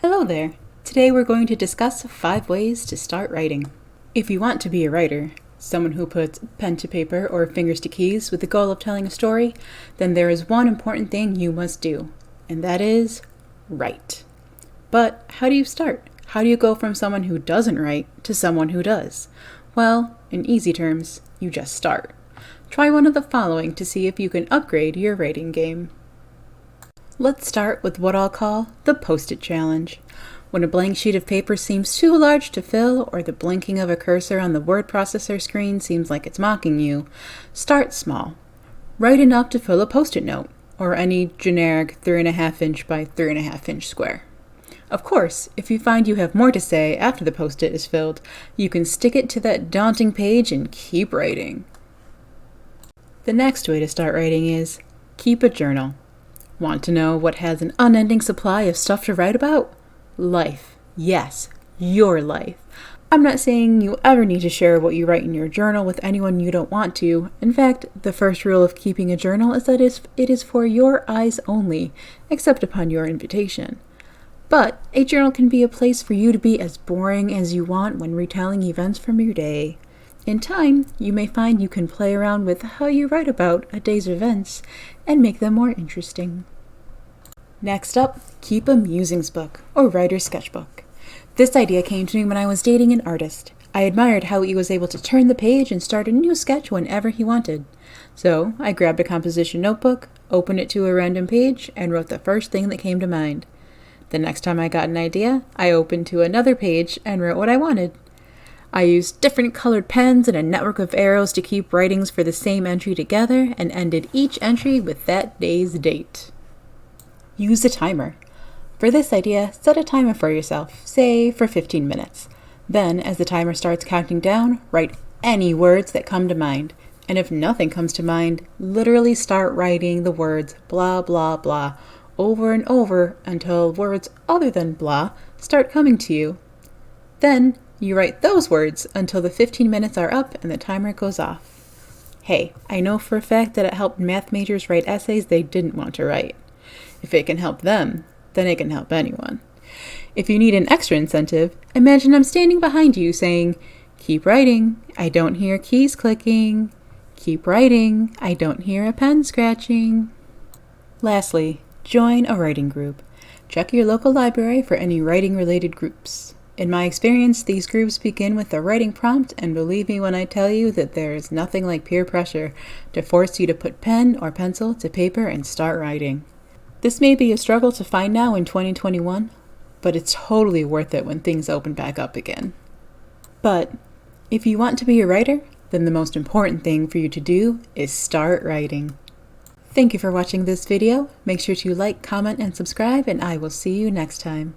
Hello there! Today we're going to discuss 5 ways to start writing. If you want to be a writer, someone who puts pen to paper or fingers to keys with the goal of telling a story, then there is one important thing you must do, and that is write. But how do you start? How do you go from someone who doesn't write to someone who does? Well, in easy terms, you just start. Try one of the following to see if you can upgrade your writing game. Let's start with what I'll call the Post-it challenge. When a blank sheet of paper seems too large to fill, or the blinking of a cursor on the word processor screen seems like it's mocking you, start small. Write enough to fill a Post-it note, or any generic 3.5 inch by 3.5 inch square. Of course, if you find you have more to say after the Post-it is filled, you can stick it to that daunting page and keep writing. The next way to start writing is keep a journal. Want to know what has an unending supply of stuff to write about? Life. Yes, your life. I'm not saying you ever need to share what you write in your journal with anyone you don't want to. In fact, the first rule of keeping a journal is that it is for your eyes only, except upon your invitation. But a journal can be a place for you to be as boring as you want when retelling events from your day. In time, you may find you can play around with how you write about a day's events and make them more interesting. Next up, keep a musings book or writer's sketchbook. This idea came to me when I was dating an artist. I admired how he was able to turn the page and start a new sketch whenever he wanted. So I grabbed a composition notebook, opened it to a random page, and wrote the first thing that came to mind. The next time I got an idea, I opened to another page and wrote what I wanted. I used different colored pens and a network of arrows to keep writings for the same entry together and ended each entry with that day's date. Use a timer. For this idea, set a timer for yourself, say for 15 minutes. Then, as the timer starts counting down, write any words that come to mind. And if nothing comes to mind, literally start writing the words blah blah blah over and over until words other than blah start coming to you. Then, you write those words until the 15 minutes are up and the timer goes off. Hey, I know for a fact that it helped math majors write essays they didn't want to write. If it can help them, then it can help anyone. If you need an extra incentive, imagine I'm standing behind you saying, "Keep writing, I don't hear keys clicking. Keep writing, I don't hear a pen scratching." Lastly, join a writing group. Check your local library for any writing-related groups. In my experience, these groups begin with a writing prompt, and believe me when I tell you that there is nothing like peer pressure to force you to put pen or pencil to paper and start writing. This may be a struggle to find now in 2021, but it's totally worth it when things open back up again. But if you want to be a writer, then the most important thing for you to do is start writing. Thank you for watching this video. Make sure to like, comment, and subscribe, and I will see you next time.